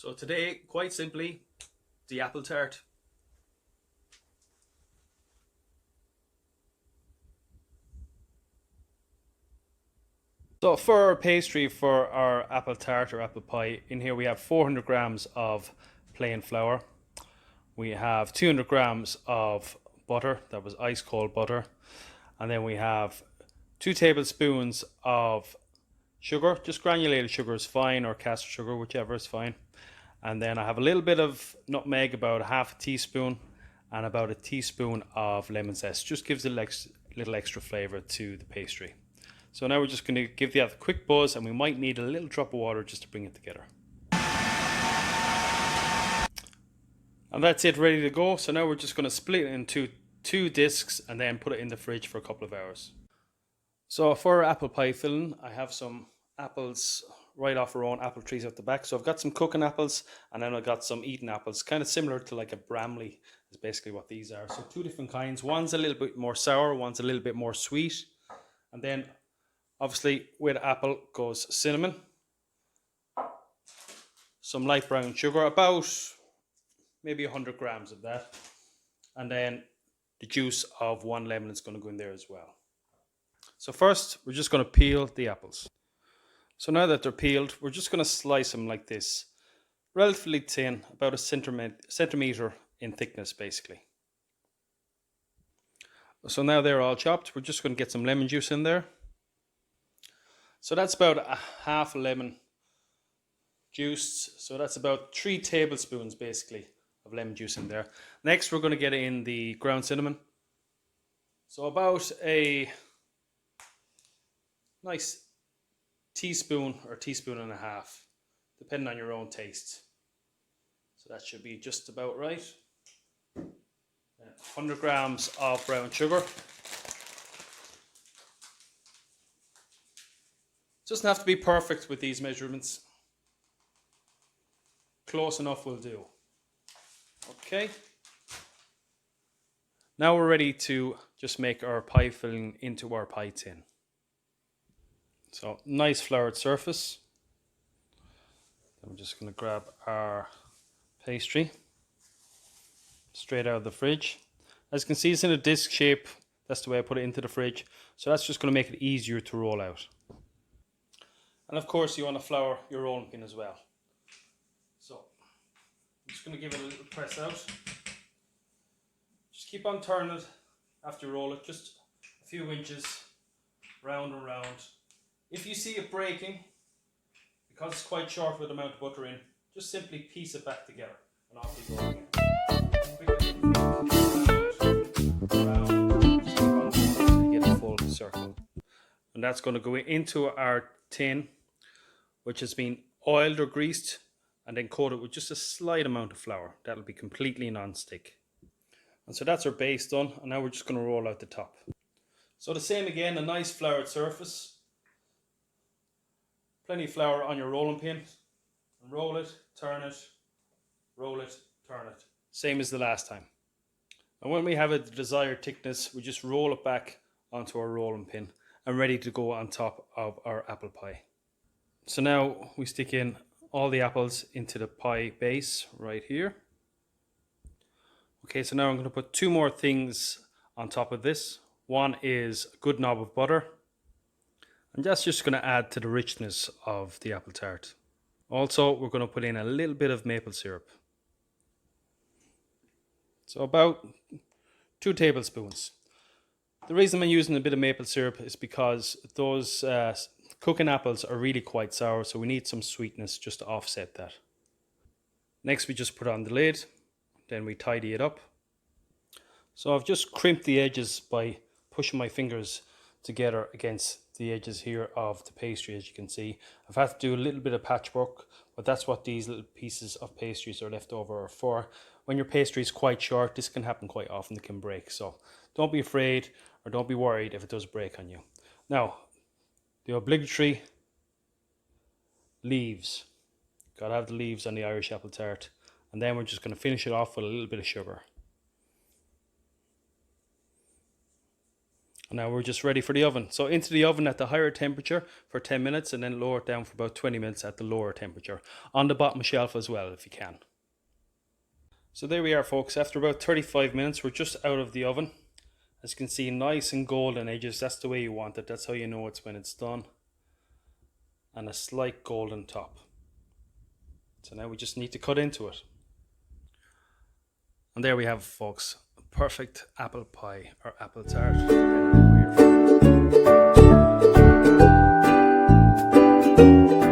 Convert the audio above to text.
So today, quite simply, the apple tart. So for our pastry, for our apple tart or apple pie, in here we have 400 grams of plain flour. We have 200 grams of butter, that was ice cold butter. And then we have 2 tablespoons of sugar, just granulated sugar is fine, or caster sugar, whichever is fine. And then I have a little bit of nutmeg, about half a teaspoon, and about a teaspoon of lemon zest. Just gives a little extra flavor to the pastry. So now we're just going to give that a quick buzz, and we might need a little drop of water just to bring it together. And that's it, ready to go. So now we're just going to split it into 2 discs and then put it in the fridge for a couple of hours. So for our apple pie filling, I have some apples right off our own apple trees at the back. So I've got some cooking apples, and then I've got some eating apples, kind of similar to like a Bramley is basically what these are. So 2 different kinds. One's a little bit more sour, one's a little bit more sweet. And then obviously with apple goes cinnamon, some light brown sugar, about maybe 100 grams of that. And then the juice of 1 lemon is going to go in there as well. So first, we're just going to peel the apples. So now that they're peeled, we're just going to slice them like this. Relatively thin, about a centimeter in thickness basically. So now they're all chopped, we're just going to get some lemon juice in there. So that's about a half a lemon juiced. So that's about 3 tablespoons basically of lemon juice in there. Next we're going to get in the ground cinnamon. So about a nice teaspoon or teaspoon and a half, depending on your own taste. So that should be just about right. 100 grams of brown sugar. Doesn't have to be perfect with these measurements. Close enough will do. Okay. Now we're ready to just make our pie filling into our pie tin. So nice floured surface. Then we're just going to grab our pastry straight out of the fridge. As you can see, it's in a disc shape. That's the way I put it into the fridge. So that's just going to make it easier to roll out. And of course you want to flour your rolling pin as well. So I'm just going to give it a little press out. Just keep on turning it after you roll it, just a few inches round and round. If you see it breaking, because it's quite short with the amount of butter in, just simply piece it back together and off you go again. Get a full circle. And that's going to go into our tin, which has been oiled or greased, and then coated with just a slight amount of flour. That'll be completely non-stick. And so that's our base done, and now we're just going to roll out the top. So the same again, a nice floured surface. Plenty of flour on your rolling pin. And roll it, turn it, roll it, turn it. Same as the last time. And when we have a desired thickness, we just roll it back onto our rolling pin and ready to go on top of our apple pie. So now we stick in all the apples into the pie base right here. Okay, so now I'm going to put 2 more things on top of this. One is a good knob of butter. And that's just going to add to the richness of the apple tart. Also, we're going to put in a little bit of maple syrup. So about 2 tablespoons. The reason I'm using a bit of maple syrup is because those cooking apples are really quite sour, so we need some sweetness just to offset that. Next we just put on the lid, then we tidy it up. So I've just crimped the edges by pushing my fingers together against the edges here of the pastry. As you can see, I've had to do a little bit of patchwork, but that's what these little pieces of pastries are left over for. When your pastry is quite short, this can happen quite often, it can break. So don't be afraid or don't be worried if it does break on you. Now, the obligatory leaves. Gotta have the leaves on the Irish apple tart. And then we're just going to finish it off with a little bit of sugar. Now we're just ready for the oven. So into the oven at the higher temperature for 10 minutes and then lower it down for about 20 minutes at the lower temperature. On the bottom shelf as well if you can. So there we are, folks. After about 35 minutes, we're just out of the oven. As you can see, nice and golden edges. That's the way you want it. That's how you know it's when it's done. And a slight golden top. So now we just need to cut into it. And there we have, folks, a perfect apple pie or apple tart, depending on where you're from.